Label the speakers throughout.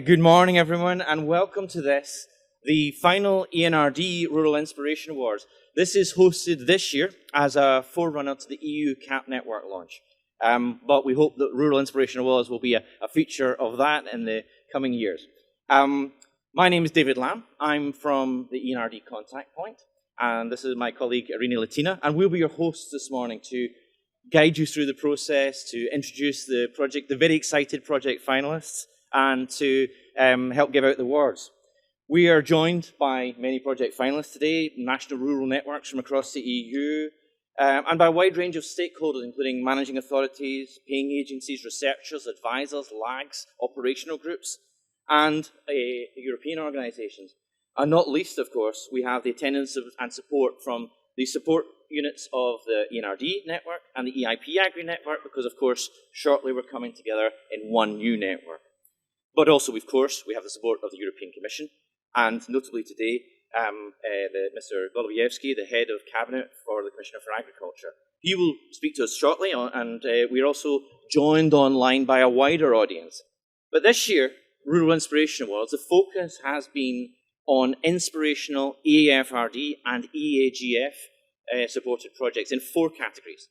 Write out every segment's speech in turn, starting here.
Speaker 1: Good morning, everyone, and welcome to the final ENRD Rural Inspiration Awards. This is hosted this year as a forerunner to the EU CAP network launch. But we hope that Rural Inspiration Awards will be a feature of that in the coming years. My name is David Lamb. I'm from the ENRD Contact Point, and this is my colleague Irina Latina, and we'll be your hosts this morning to guide you through the process, to introduce the project, the very excited project finalists, and to help give out the awards. We are joined by many project finalists today, national rural networks from across the EU, and by a wide range of stakeholders, including managing authorities, paying agencies, researchers, advisors, LAGs, operational groups, and European organisations. And not least, of course, we have the attendance and support from the support units of the ENRD network and the EIP Agri network, because, of course, shortly we're coming together in one new network. But also, of course, we have the support of the European Commission, and notably today, Mr. Golubievsky, the head of cabinet for the Commissioner for Agriculture. He will speak to us shortly, and we're also joined online by a wider audience. But this year, Rural Inspiration Awards, the focus has been on inspirational EAFRD and EAGF supported projects in 4 categories.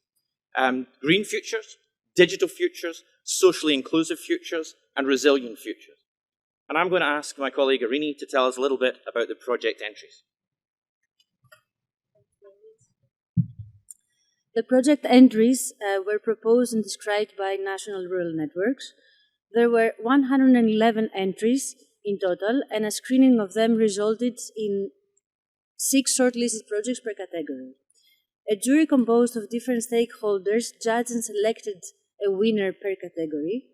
Speaker 1: Green futures, digital futures, socially inclusive futures, and resilient futures. And I'm going to ask my colleague Irina to tell us a little bit about the project entries.
Speaker 2: The project entries were proposed and described by national rural networks. There were 111 entries in total, and a screening of them resulted in 6 shortlisted projects per category. A jury composed of different stakeholders judged and selected a winner per category.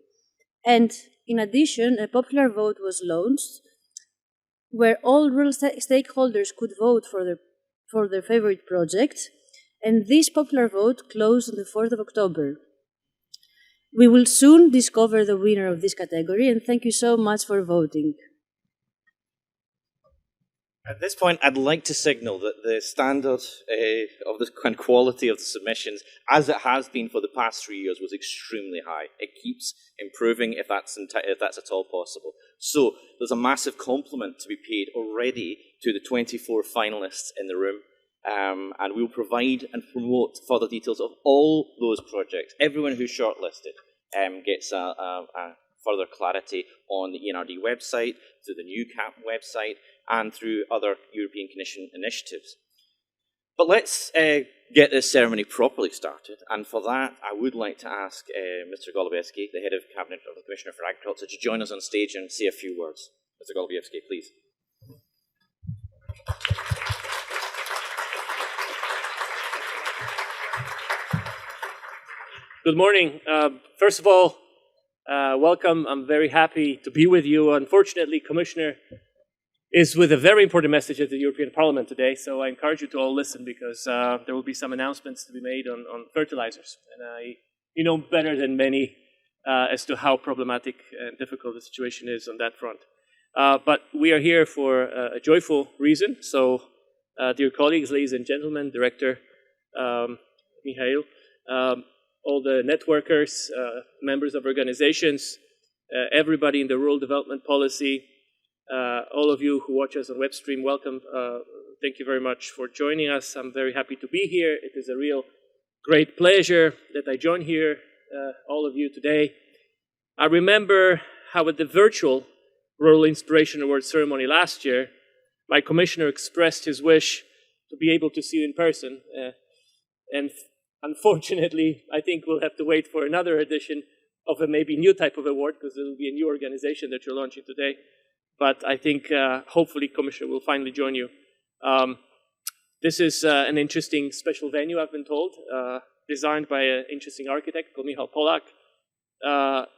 Speaker 2: And in addition, a popular vote was launched where all rural stakeholders could vote for their favorite project. And this popular vote closed on the 4th of October. We will soon discover the winner of this category, and thank you so much for voting.
Speaker 1: At this point, I'd like to signal that the standard of the and quality of the submissions, as it has been for the past 3 years, was extremely high. It keeps improving if that's at all possible. So there's a massive compliment to be paid already to the 24 finalists in the room. And we'll provide and promote further details of all those projects. Everyone who's shortlisted gets a further clarity on the ENRD website, through the new CAP website, and through other European Commission initiatives. But let's get this ceremony properly started, and for that I would like to ask Mr. Golubievsky, the head of cabinet of the Commissioner for Agriculture, to join us on stage and say a few words. Mr. Golubievsky, please.
Speaker 3: Good morning. First of all, welcome. I'm very happy to be with you. Unfortunately, Commissioner is with a very important message at the European Parliament today, so I encourage you to all listen, because there will be some announcements to be made on fertilizers. And you know better than many as to how problematic and difficult the situation is on that front. But we are here for a joyful reason. So, dear colleagues, ladies and gentlemen, Director Mihail, all the networkers, members of organizations, everybody in the rural development policy, all of you who watch us on web stream, welcome. Thank you very much for joining us. I'm very happy to be here. It is a real great pleasure that I join here, all of you today. I remember how at the virtual Rural Inspiration Award ceremony last year, my commissioner expressed his wish to be able to see you in person. And unfortunately, I think we'll have to wait for another edition of a maybe new type of award, because it will be a new organization that you're launching today. But I think hopefully Commissioner will finally join you. This is an interesting special venue, I've been told, designed by an interesting architect called Michal Polak,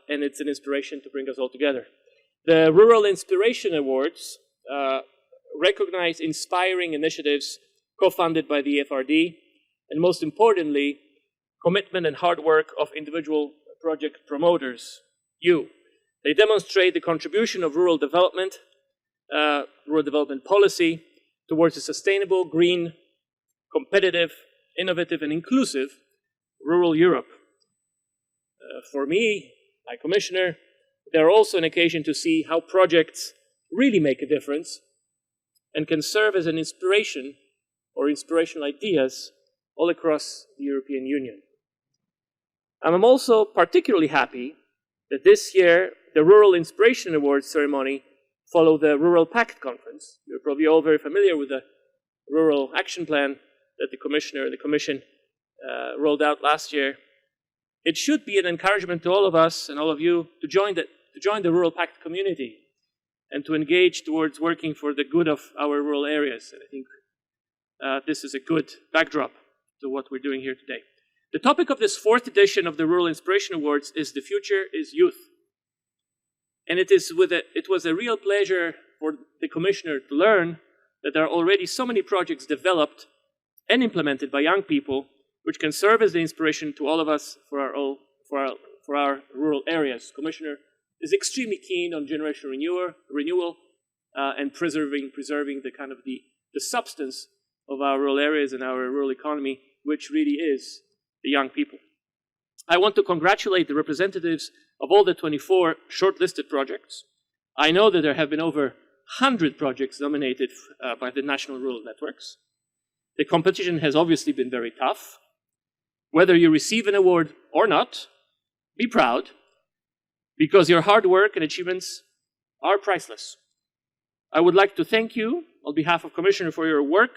Speaker 3: and it's an inspiration to bring us all together. The Rural Inspiration Awards recognize inspiring initiatives co-funded by the EFRD, and most importantly, commitment and hard work of individual project promoters, you. They demonstrate the contribution of rural development policy towards a sustainable, green, competitive, innovative, and inclusive rural Europe. For me, my commissioner, they're also an occasion to see how projects really make a difference and can serve as an inspiration or inspirational ideas all across the European Union. And I'm also particularly happy that this year the Rural Inspiration Awards ceremony followed the Rural Pact Conference. You're probably all very familiar with the Rural Action Plan that the Commissioner and the Commission rolled out last year. It should be an encouragement to all of us and all of you to join the Rural Pact community and to engage towards working for the good of our rural areas. And I think this is a good backdrop to what we're doing here today. The topic of this 4th edition of the Rural Inspiration Awards is "The Future is Youth." And it was a real pleasure for the Commissioner to learn that there are already so many projects developed and implemented by young people which can serve as the inspiration to all of us for our rural areas. Commissioner is extremely keen on generational renewal and preserving the substance of our rural areas and our rural economy, which really is the young people. I want to congratulate the representatives of all the 24 shortlisted projects. I know that there have been over 100 projects nominated by the national rural networks. The competition has obviously been very tough. Whether you receive an award or not, be proud, because your hard work and achievements are priceless. I would like to thank you on behalf of Commissioner for your work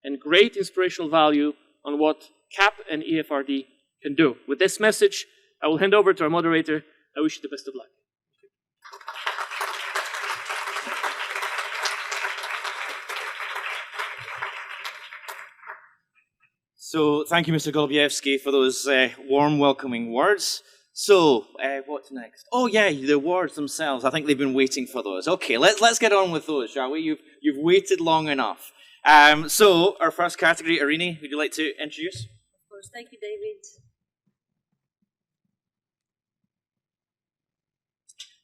Speaker 3: and great inspirational value on what CAP and EFRD can do. With this message, I will hand over to our moderator. I wish you the best of luck.
Speaker 1: So thank you, Mr. Golubevsky, for those warm, welcoming words. So what's next? Oh yeah, the awards themselves. I think they've been waiting for those. Okay, let's get on with those, shall we? You've waited long enough. So our first category, Irini, would you like to introduce?
Speaker 2: Of course, thank you, David.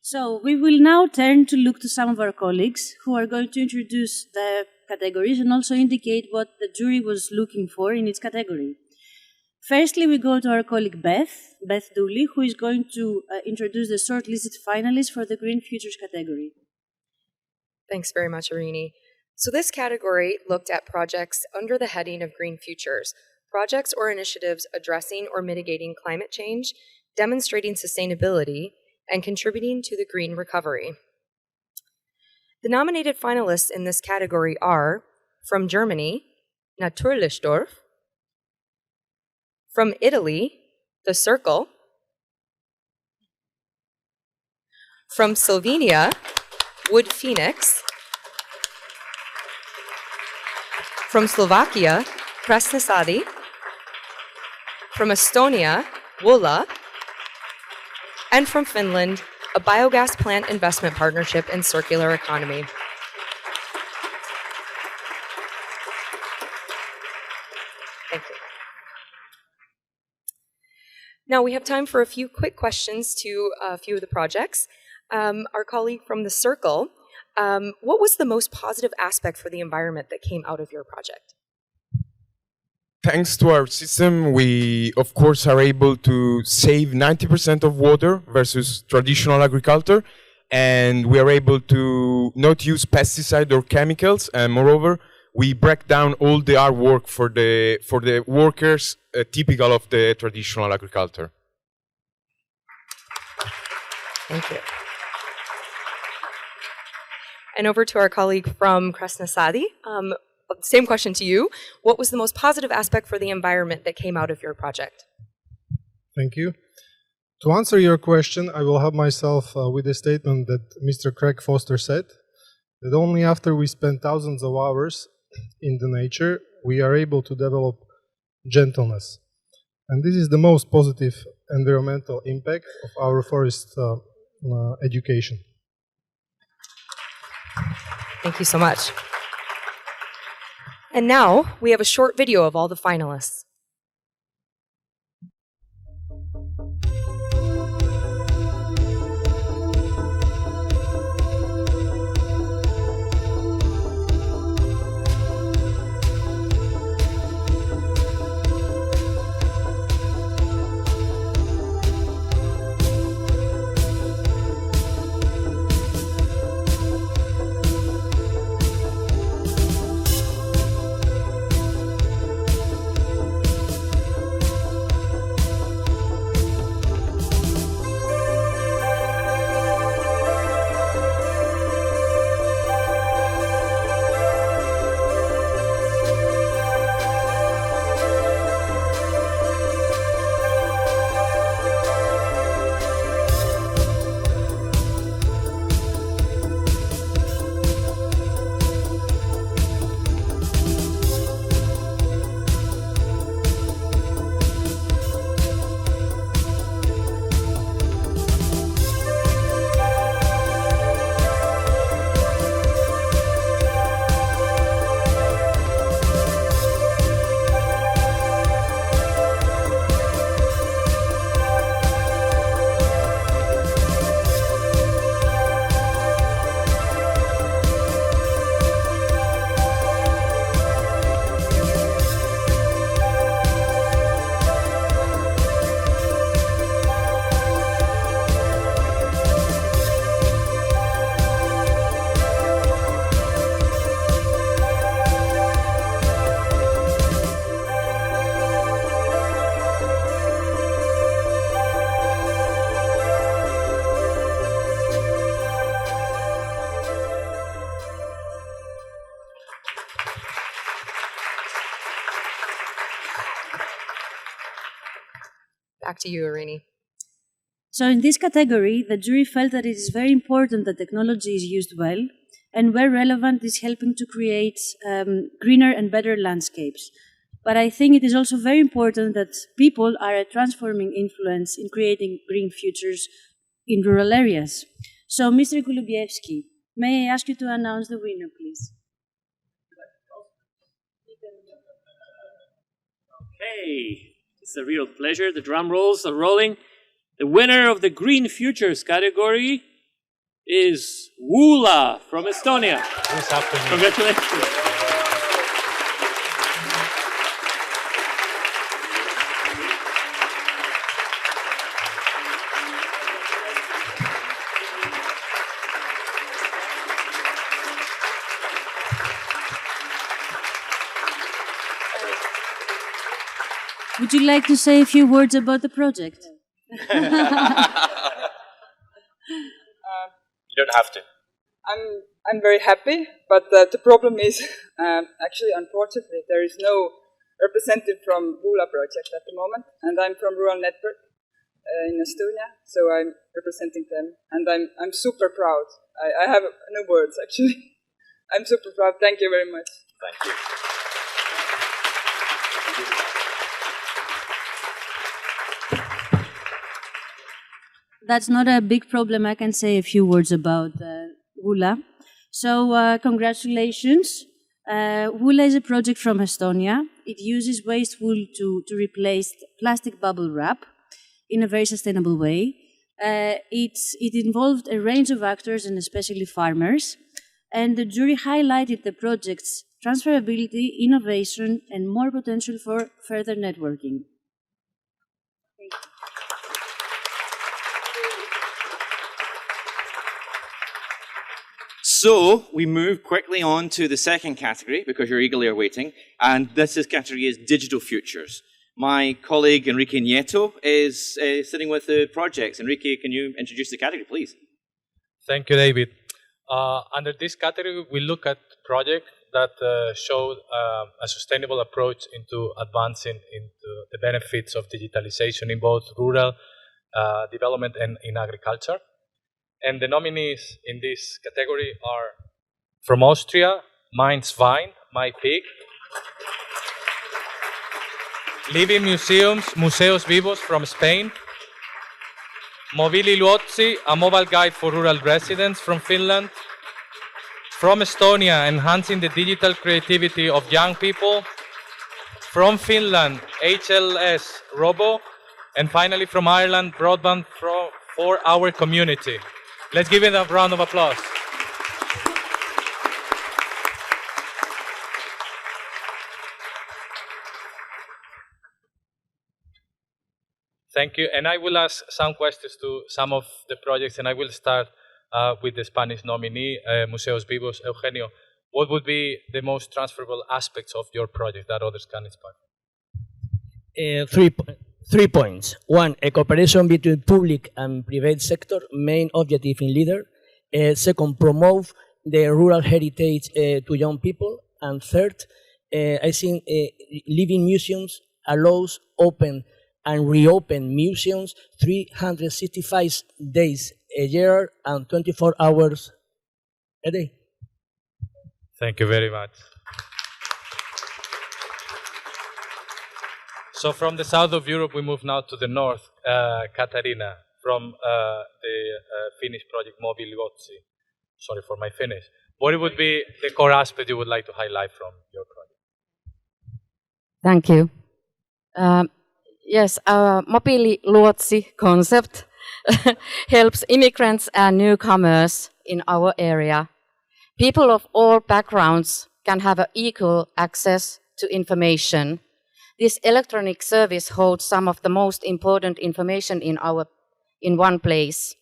Speaker 2: So we will now turn to look to some of our colleagues who are going to introduce the categories and also indicate what the jury was looking for in each category. Firstly, we go to our colleague Beth Dooley, who is going to introduce the shortlisted finalists for the Green Futures category.
Speaker 4: Thanks very much, Irini. So this category looked at projects under the heading of Green Futures, projects or initiatives addressing or mitigating climate change, demonstrating sustainability, and contributing to the green recovery. The nominated finalists in this category are, from Germany, Naturlichdorf, from Italy, The Circle, from Slovenia, Wood Phoenix, from Slovakia, Krasnosadi, from Estonia, Wola, and from Finland, a biogas plant investment partnership in circular economy. Thank you. Now we have time for a few quick questions to a few of the projects. Our colleague from The Circle, what was the most positive aspect for the environment that came out of your project?
Speaker 5: Thanks to our system, we, of course, are able to save 90% of water versus traditional agriculture, and we are able to not use pesticide or chemicals, and moreover, we break down all the hard work for the workers typical of the traditional agriculture.
Speaker 4: Thank you. And over to our colleague from Krasnosadi. Same question to you. What was the most positive aspect for the environment that came out of your project?
Speaker 6: Thank you. To answer your question, I will help myself with a statement that Mr. Craig Foster said, that only after we spend thousands of hours in the nature, we are able to develop gentleness. And this is the most positive environmental impact of our forest education.
Speaker 4: Thank you so much. And now we have a short video of all the finalists. Back to you, Irini.
Speaker 2: So in this category, the jury felt that it is very important that technology is used well, and where relevant is helping to create greener and better landscapes. But I think it is also very important that people are a transforming influence in creating green futures in rural areas. So, Mr. Kulubievsky, may I ask you to announce the winner, please?
Speaker 3: Okay, it's a real pleasure. The drum rolls are rolling. The winner of the Green Futures category is Wula from Estonia.
Speaker 7: This afternoon.
Speaker 3: Congratulations.
Speaker 2: Would you like to say a few words about the project?
Speaker 1: You don't have to.
Speaker 8: I'm very happy, but the problem is actually, unfortunately, there is no representative from Wula project at the moment, and I'm from Rural Network in Estonia, so I'm representing them, and I'm super proud. I have no words actually. I'm super proud. Thank you very much.
Speaker 1: Thank you.
Speaker 2: That's not a big problem. I can say a few words about Wula. So, congratulations. Wula is a project from Estonia. It uses waste wool to replace plastic bubble wrap in a very sustainable way. It involved a range of actors and especially farmers. And the jury highlighted the project's transferability, innovation, and more potential for further networking. Thank you.
Speaker 1: So we move quickly on to the second category because you're eagerly awaiting, and this category is digital futures. My colleague Enrique Nieto is sitting with the projects. Enrique, can you introduce the category, please?
Speaker 7: Thank you, David. Under this category, we look at projects that show a sustainable approach into advancing into the benefits of digitalization in both rural development and in agriculture. And the nominees in this category are from Austria, Mainz Vine, My Pig, Living Museums, Museos Vivos from Spain, Mobili Luozzi, a mobile guide for rural residents from Finland, from Estonia, enhancing the digital creativity of young people, from Finland, HLS Robo, and finally from Ireland, Broadband for Our Community. Let's give it a round of applause. Thank you. And I will ask some questions to some of the projects, and I will start with the Spanish nominee, Museos Vivos. Eugenio, what would be the most transferable aspects of your project that others can inspire?
Speaker 9: 3 points. One, a cooperation between public and private sector, main objective in leader. Second, promote the rural heritage to young people. And third, I think living museums allows open and reopen museums 365 days a year and 24 hours a day.
Speaker 7: Thank you very much. So from the south of Europe, we move now to the north. Katarina, from the Finnish project Mobili Luozzi. Sorry for my Finnish. What would be the core aspect you would like to highlight from your project?
Speaker 10: Thank you. Yes, our Mobili Luozzi concept helps immigrants and newcomers in our area. People of all backgrounds can have equal access to information. This electronic service holds some of the most important information in one place.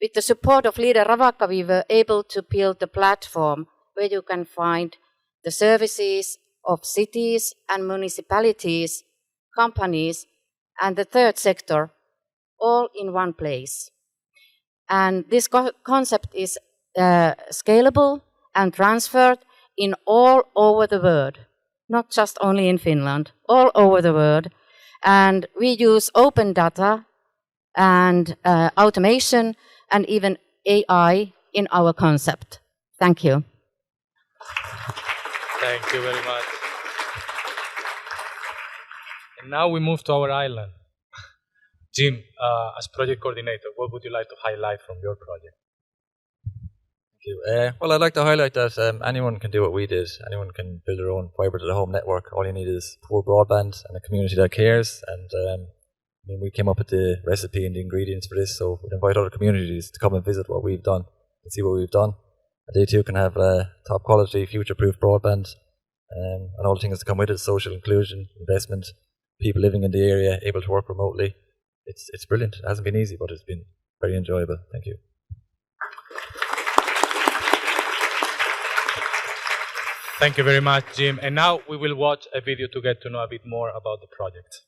Speaker 10: With the support of leader Ravaka, we were able to build a platform where you can find the services of cities and municipalities, companies, and the third sector, all in one place. And this concept is scalable and transferred in all over the world, not just only in Finland, all over the world. And we use open data and automation and even AI in our concept. Thank you.
Speaker 7: Thank you very much. And now we move to our island. Jim, as project coordinator, what would you like to highlight from your project?
Speaker 11: Thank you. Well, I'd like to highlight that anyone can do what we did. Anyone can build their own fibre to the home network. All you need is poor broadband and a community that cares. And we came up with the recipe and the ingredients for this, so we'd invite other communities to come and visit what we've done and see what we've done. And they too can have top quality, future-proof broadband, and all the things that come with it: social inclusion, investment, people living in the area, able to work remotely. It's brilliant. It hasn't been easy, but it's been very enjoyable. Thank you.
Speaker 7: Thank you very much, Jim. And now we will watch a video to get to know a bit more about the project.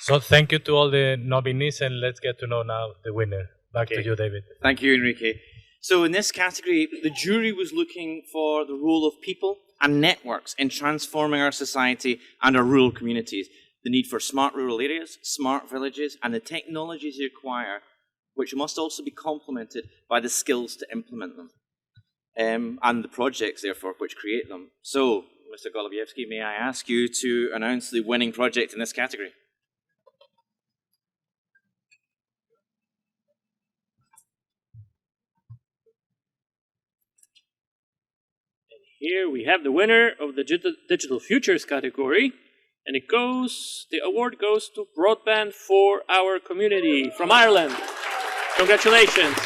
Speaker 7: So thank you to all the nominees, and let's get to know now the winner. Back to you, David.
Speaker 1: Thank you, Enrique. So in this category, the jury was looking for the role of people and networks in transforming our society and our rural communities. The need for smart rural areas, smart villages, and the technologies they require, which must also be complemented by the skills to implement them, and the projects, therefore, which create them. So, Mr. Golubievsky, may I ask you to announce the winning project in this category?
Speaker 3: Here we have the winner of the Digital Futures category, and the award goes to Broadband for Our Community from Ireland. Congratulations.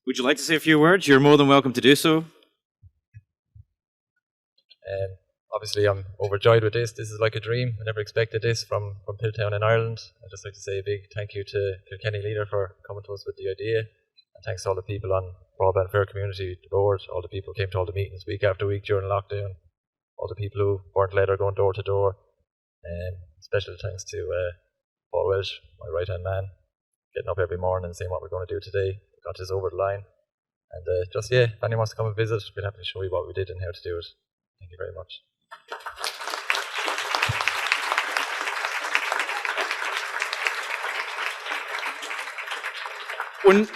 Speaker 1: Would you like to say a few words? You're more than welcome to do so.
Speaker 11: obviously I'm overjoyed with this. This is like a dream. I never expected this from Pilltown in Ireland. I'd just like to say a big thank you to Kilkenny Leader for coming to us with the idea. And thanks to all the people on Broadband Fair Community, the board, all the people who came to all the meetings week after week during lockdown, all the people who weren't late or going door to door. Special thanks to Paul Welsh, my right-hand man, getting up every morning and seeing what we're going to do today. Got this over the line. And if anyone wants to come and visit, we'd happy to show you what we did and how to do it. Thank you very much.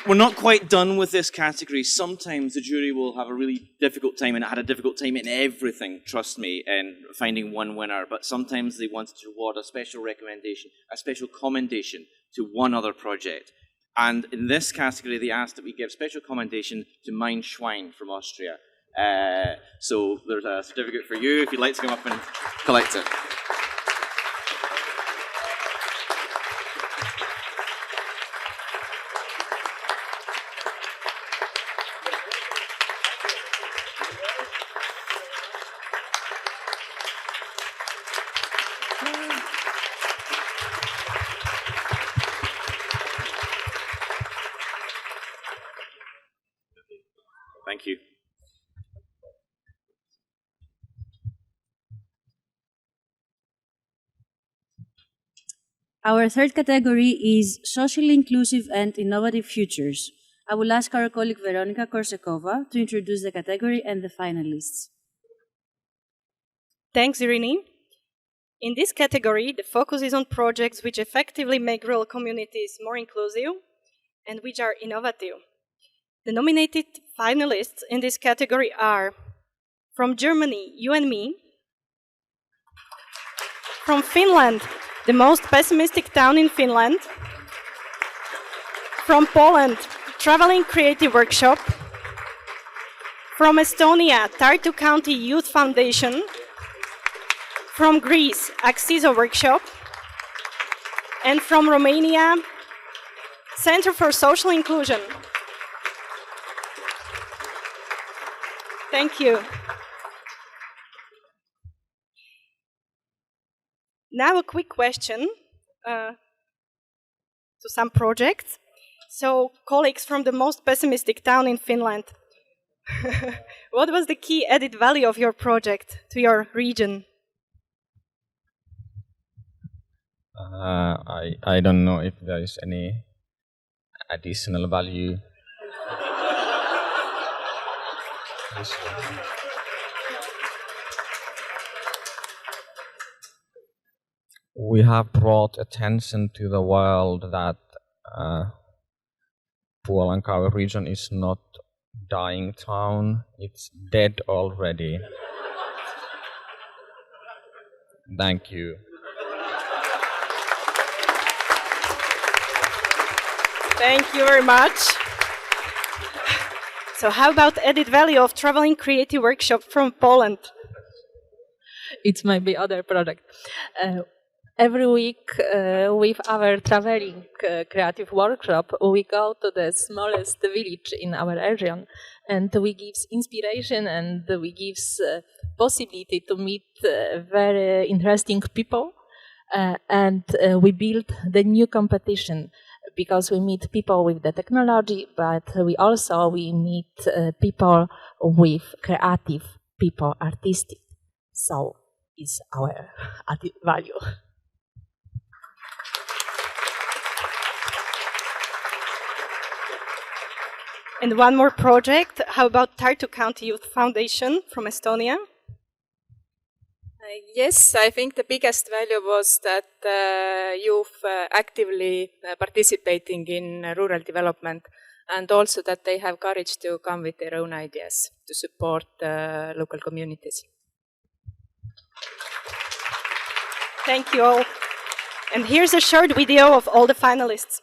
Speaker 1: We're not quite done with this category. Sometimes the jury will have a really difficult time, and it had a difficult time in everything, trust me, in finding one winner. But sometimes they wanted to award a special recommendation, a special commendation to one other project. And in this category, they asked that we give special commendation to Mein Schwein from Austria. So there's a certificate for you if you'd like to come up and collect it. Thank you.
Speaker 2: Our third category is socially inclusive and innovative futures. I will ask our colleague Veronika Korsekova to introduce the category and the finalists.
Speaker 12: Thanks, Irini. In this category, the focus is on projects which effectively make rural communities more inclusive and which are innovative. The nominated finalists in this category are from Germany, You and Me, from Finland, the most pessimistic town in Finland, from Poland, Traveling Creative Workshop, from Estonia, Tartu County Youth Foundation, from Greece, Axiso Workshop, and from Romania, Center for Social Inclusion. Thank you. Now a quick question to some projects. So, colleagues from the most pessimistic town in Finland, what was the key added value of your project to your region?
Speaker 13: I don't know if there is any additional value. We have brought attention to the world that Puolankaava region is not dying town, it's dead already. Thank you.
Speaker 12: Thank you very much. So how about added value of Traveling Creative Workshop from Poland?
Speaker 14: It's maybe other product. Every week with our traveling creative workshop, we go to the smallest village in our region, and we give inspiration and we give possibility to meet very interesting people, and we build the new competition because we meet people with the technology, but we meet people with creative people, artistic. So it's our added value.
Speaker 12: And one more project. How about Tartu County Youth Foundation from Estonia?
Speaker 15: Yes, I think the biggest value was that youth actively participating in rural development, and also that they have courage to come with their own ideas to support local communities.
Speaker 12: Thank you all. And here's a short video of all the finalists.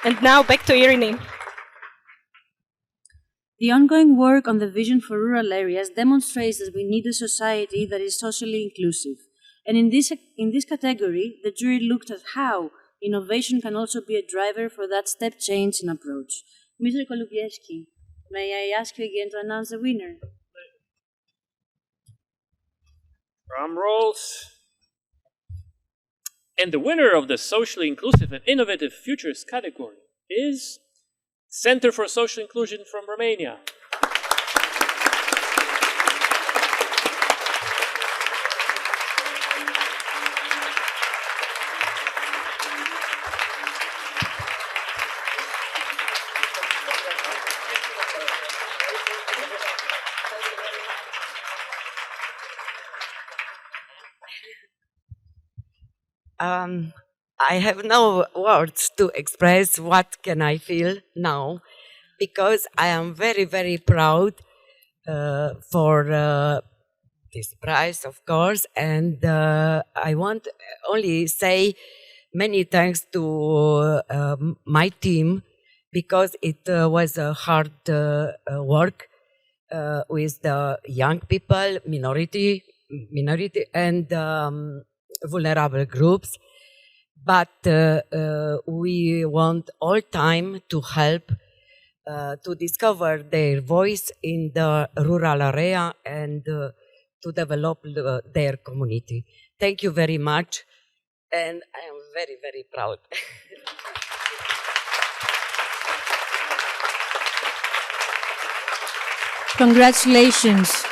Speaker 12: And now back to Irini.
Speaker 2: The ongoing work on the vision for rural areas demonstrates that we need a society that is socially inclusive. And in this category, the jury looked at how innovation can also be a driver for that step change in approach. Mr. Kolubieski, may I ask you again to announce the winner?
Speaker 3: Drum rolls. And the winner of the Socially Inclusive and Innovative Futures category is Center for Social Inclusion from Romania.
Speaker 16: I have no words to express what can I feel now, because I am very, very proud for this prize, of course, and I want only say many thanks to my team, because it was a hard work with the young people, minority and vulnerable groups. But we want all time to help to discover their voice in the rural area and to develop their community. Thank you very much, and I am very, very proud.
Speaker 2: Congratulations.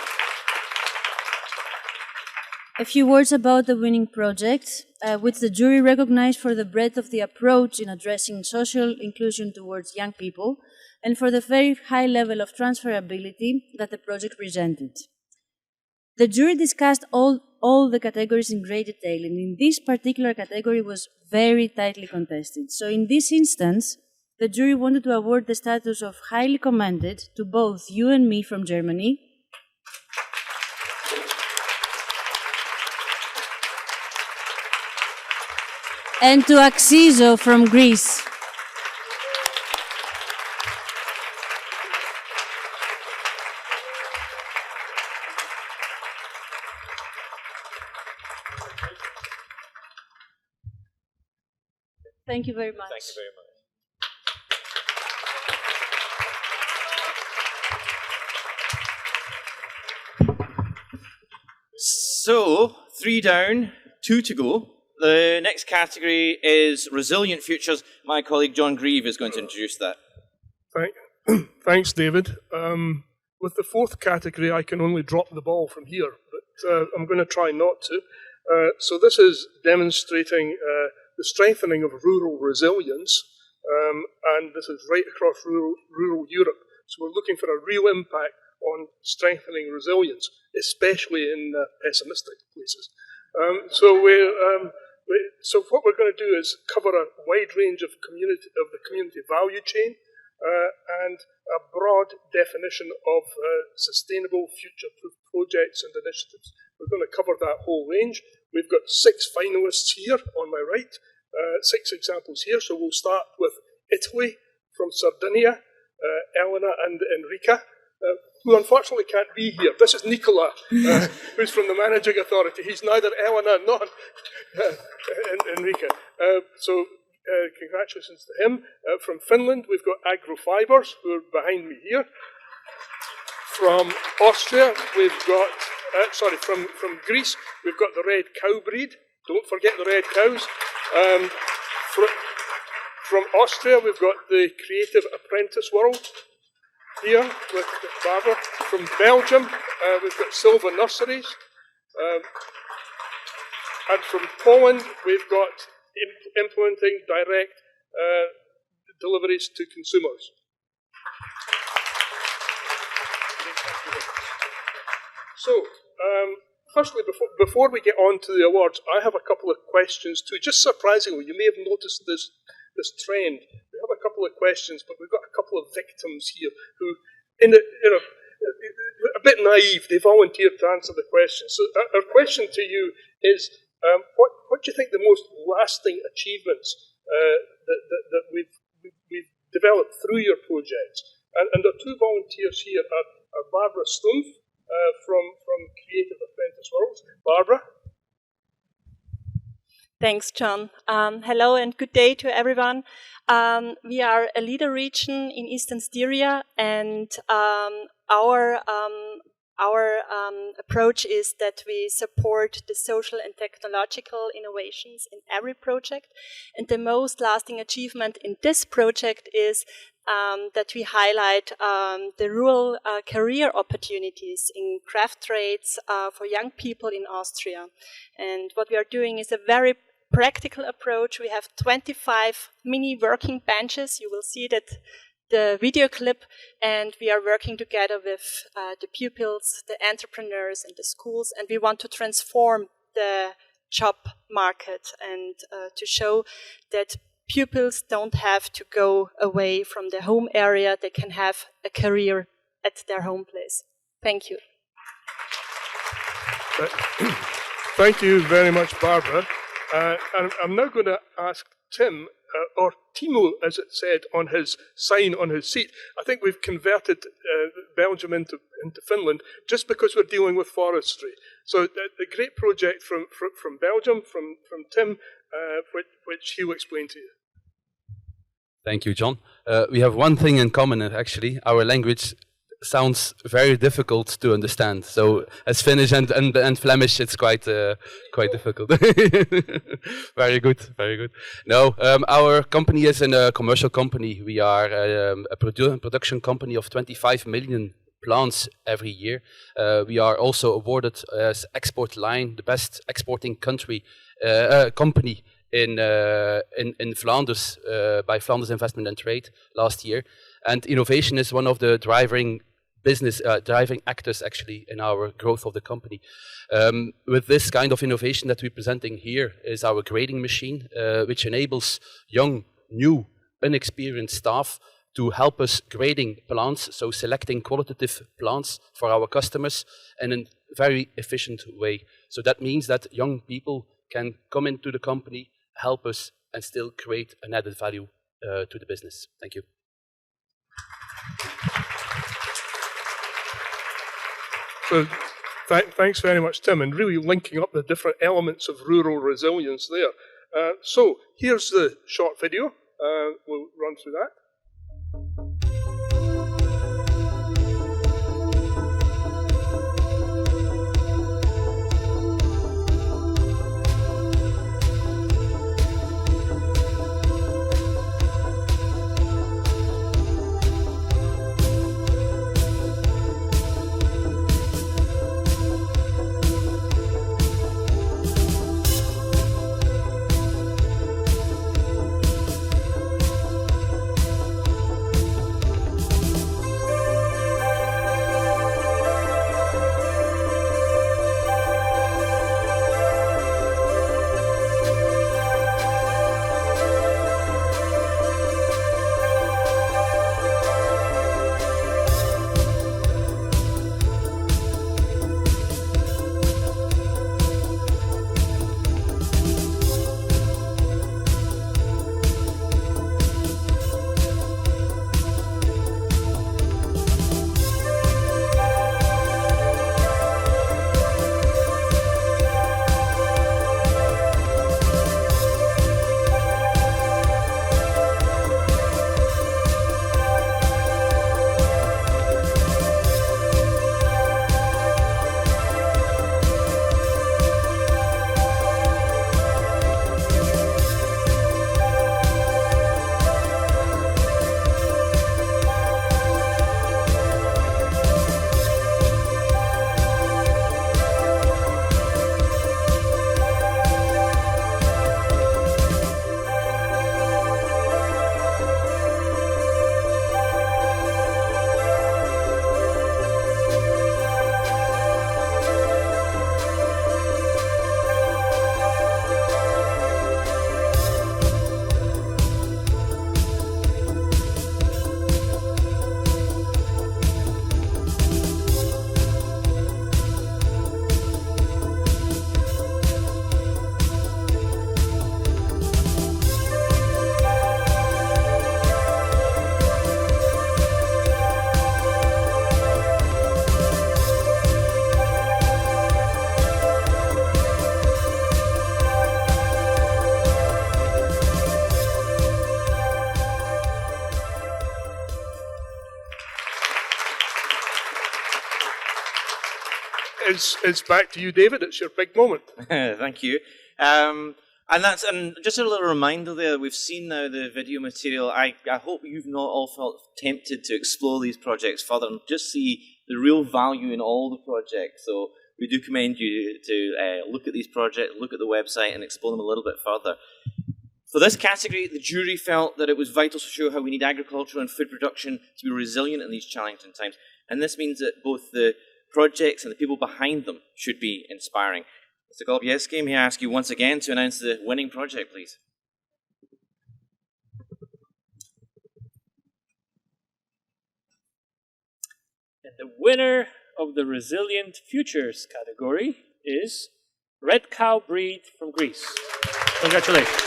Speaker 2: A few words about the winning project, which the jury recognized for the breadth of the approach in addressing social inclusion towards young people and for the very high level of transferability that the project presented. The jury discussed all the categories in great detail, and in this particular category was very tightly contested. So in this instance, the jury wanted to award the status of highly commended to both you and me from Germany, and to Axizo from Greece. Thank you very much.
Speaker 3: Thank you very much.
Speaker 1: So, 3 down, 2 to go. The next category is Resilient Futures. My colleague John Grieve is going to introduce that.
Speaker 17: Thanks, David. With the fourth category, I can only drop the ball from here, but I'm going to try not to. So this is demonstrating the strengthening of rural resilience, and this is right across rural Europe. So we're looking for a real impact on strengthening resilience, especially in pessimistic places. So what we're going to do is cover a wide range of the community value chain and a broad definition of sustainable future-proof projects and initiatives. We're going to cover that whole range. We've got 6 finalists here on my right, 6 examples here. So we'll start with Italy, from Sardinia, Elena and Enrica, who unfortunately can't be here. This is Nicola, who's from the managing authority. He's neither Elena nor Enrica. So congratulations to him. From Finland, we've got Agrofibers, who are behind me here. From Austria, we've got, from Greece, we've got the red cow breed. Don't forget the red cows. From Austria, we've got the creative apprentice world here with Barbara. From Belgium, we've got Silva Nurseries. And from Poland, we've got implementing direct deliveries to consumers. So, firstly, before we get on to the awards, I have a couple of questions too. Just surprisingly, you may have noticed this trend. We have a couple of questions, but we've got a couple of victims here who, a bit naive, they volunteered to answer the question. So our question to you is, what do you think the most lasting achievements that we've develop through your projects. And the two volunteers here are Barbara Stumpf from Creative Apprentice Worlds. Barbara?
Speaker 12: Thanks, John. Hello and good day to everyone. We are a leader region in Eastern Styria, and our approach is that we support the social and technological innovations in every project. And the most lasting achievement in this project is that we highlight the rural career opportunities in craft trades for young people in Austria. And what we are doing is a very practical approach. We have 25 mini working benches. You will see that the video clip, and we are working together with the pupils, the entrepreneurs, and the schools, and we want to transform the job market and to show that pupils don't have to go away from their home area. They can have a career at their home place. Thank you.
Speaker 17: Thank you very much, Barbara. And I'm now going to ask Tim, or Timo, as it said on his sign on his seat. I think we've converted Belgium into Finland just because we're dealing with forestry. So a great project from Belgium, from Tim, which he'll explain to you.
Speaker 18: Thank you, John. We have one thing in common, actually. Our language sounds very difficult to understand. So as Finnish and Flemish, it's quite difficult. Very good, very good. No, our company is a commercial company. We are a production company of 25 million plants every year. We are also awarded as Export Line, the best exporting company in Flanders by Flanders Investment and Trade last year. And innovation is one of the driving actors actually in our growth of the company. With this kind of innovation that we're presenting here is our grading machine, which enables young, new, inexperienced staff to help us grading plants, so selecting qualitative plants for our customers in a very efficient way. So that means that young people can come into the company, help us, and still create an added value to the business. Thank you.
Speaker 17: So thanks very much, Tim, and really linking up the different elements of rural resilience there. So here's the short video. We'll run through that. is back to you, David. It's your big moment.
Speaker 1: Thank you. And just a little reminder there, we've seen now the video material. I hope you've not all felt tempted to explore these projects further and just see the real value in all the projects. So we do commend you to look at these projects, look at the website and explore them a little bit further. For this category, the jury felt that it was vital to show how we need agriculture and food production to be resilient in these challenging times. And this means that both the projects and the people behind them should be inspiring. Mr. Golubieski, may I ask you once again to announce the winning project, please?
Speaker 3: And the winner of the Resilient Futures category is Red Cow Breed from Greece. Congratulations.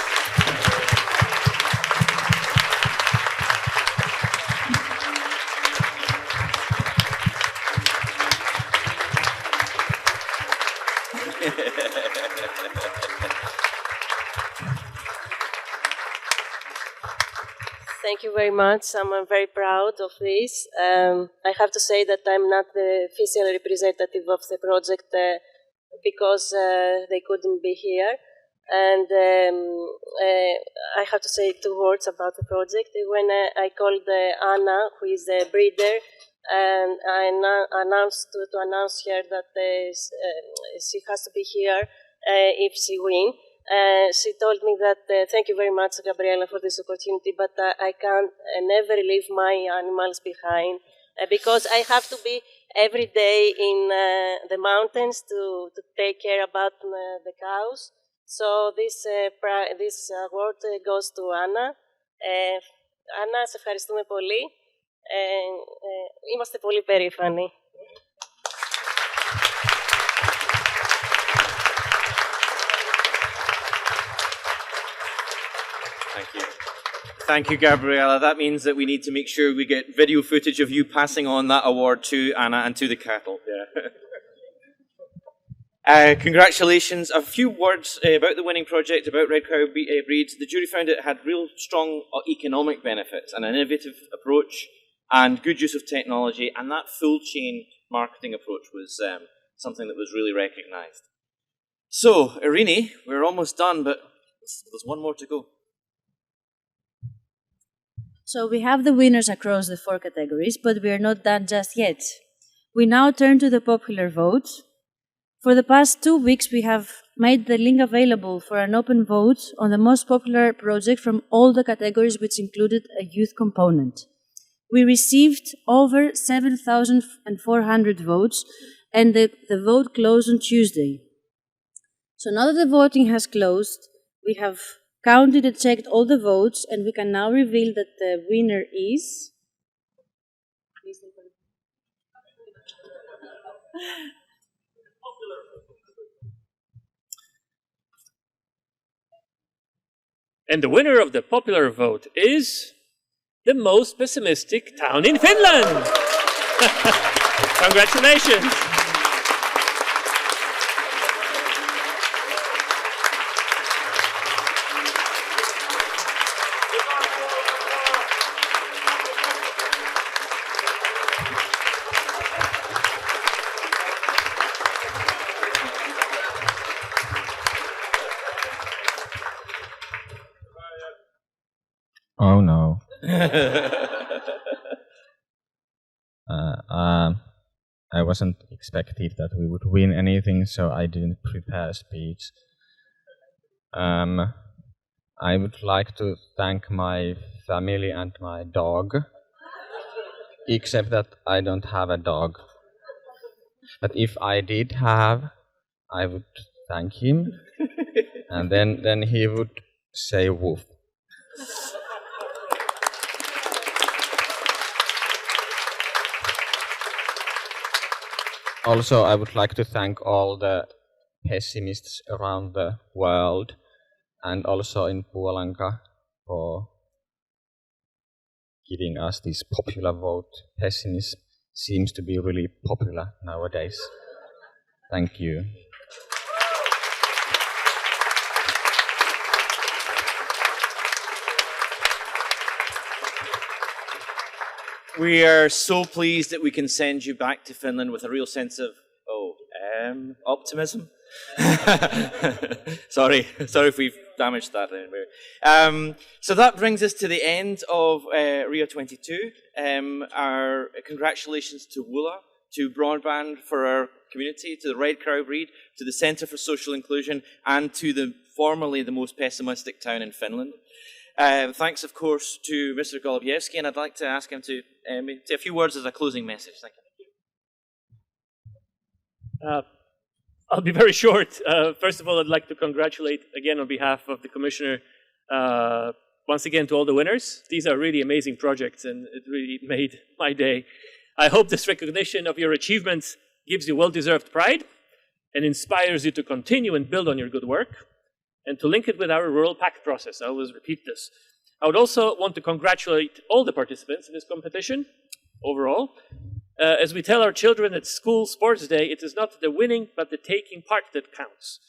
Speaker 19: Thank you very much. I'm very proud of this. I have to say that I'm not the official representative of the project because they couldn't be here. And I have to say 2 words about the project. When I called Anna, who is the breeder, and I announced to announce her that she has to be here if she wins. She told me that thank you very much, Gabriela, for this opportunity, but I can never leave my animals behind because I have to be every day in the mountains to take care about the cows. So this award goes to Anna. Anna, σε ευχαριστούμε πολύ. Είμαστε πολύ περήφανοι.
Speaker 1: Thank you. Thank you, Gabriella. That means that we need to make sure we get video footage of you passing on that award to Anna and to the cattle. Yeah. Congratulations. A few words about the winning project, about Red Cow Breed. The jury found it had real strong economic benefits, an innovative approach, and good use of technology, and that full chain marketing approach was something that was really recognised. So, Irini, we're almost done, but there's one more to go.
Speaker 2: So we have the winners across the 4 categories, but we are not done just yet. We now turn to the popular vote. For the past 2 weeks, we have made the link available for an open vote on the most popular project from all the categories, which included a youth component. We received over 7,400 votes, and the vote closed on Tuesday. So now that the voting has closed, we have counted and checked all the votes, and we can now reveal that the winner is...
Speaker 3: And the winner of the popular vote is the most pessimistic town in Finland. Congratulations.
Speaker 13: Oh no. I wasn't expecting that we would win anything, so I didn't prepare a speech. I would like to thank my family and my dog, except that I don't have a dog. But if I did have, I would thank him, and then he would say woof. Also, I would like to thank all the pessimists around the world, and also in Puolanka for giving us this popular vote. Pessimism seems to be really popular nowadays. Thank you.
Speaker 1: We are so pleased that we can send you back to Finland with a real sense of, Optimism. sorry if we've damaged that anyway. So that brings us to the end of RIA 22. Our congratulations to WULA, to Broadband for our community, to the Red Crow Breed, to the Centre for Social Inclusion, and to the formerly the most pessimistic town in Finland. Thanks, of course, to Mr. Golubievsky, and I'd like to ask him to say a few words as a closing message. Thank you.
Speaker 3: I'll be very short. First of all, I'd like to congratulate again on behalf of the Commissioner, once again to all the winners. These are really amazing projects, and it really made my day. I hope this recognition of your achievements gives you well-deserved pride and inspires you to continue and build on your good work, and to link it with our Rural Pact process. I always repeat this. I would also want to congratulate all the participants in this competition overall. As we tell our children at school sports day, it is not the winning, but the taking part that counts.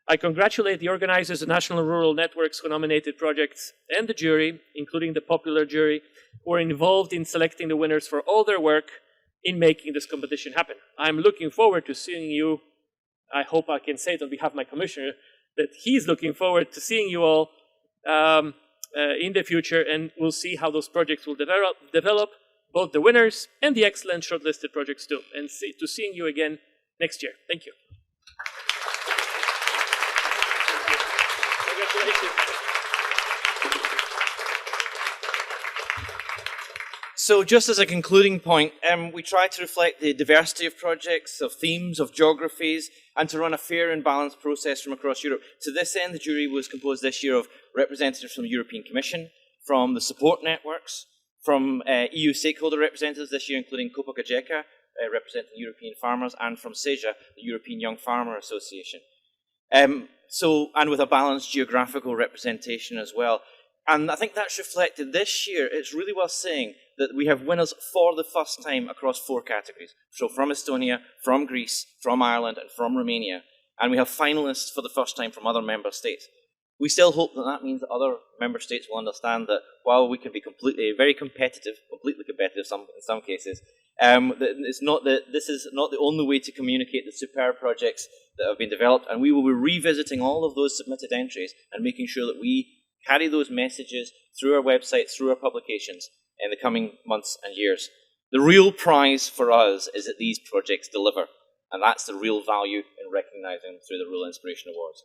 Speaker 3: I congratulate the organizers of National Rural Networks who nominated projects and the jury, including the popular jury, who are involved in selecting the winners for all their work in making this competition happen. I'm looking forward to seeing you. I hope I can say it on behalf of my commissioner, that he's looking forward to seeing you all in the future, and we'll see how those projects will develop, both the winners and the excellent shortlisted projects too, and to seeing you again next year. Thank you. Congratulations.
Speaker 1: So just as a concluding point, we try to reflect the diversity of projects, of themes, of geographies, and to run a fair and balanced process from across Europe. To this end, the jury was composed this year of representatives from the European Commission, from the support networks, from EU stakeholder representatives this year, including Copa Cogeca, representing European farmers, and from SEJA, the European Young Farmer Association. And with a balanced geographical representation as well. And I think that's reflected this year. It's really worth saying that we have winners for the first time across 4 categories. So from Estonia, from Greece, from Ireland, and from Romania. And we have finalists for the first time from other member states. We still hope that that means that other member states will understand that while we can be very competitive, completely competitive in some cases, this is not the only way to communicate the superb projects that have been developed, and we will be revisiting all of those submitted entries and making sure that we carry those messages through our website, through our publications in the coming months and years. The real prize for us is that these projects deliver, and that's the real value in recognising them through the Rural Inspiration Awards.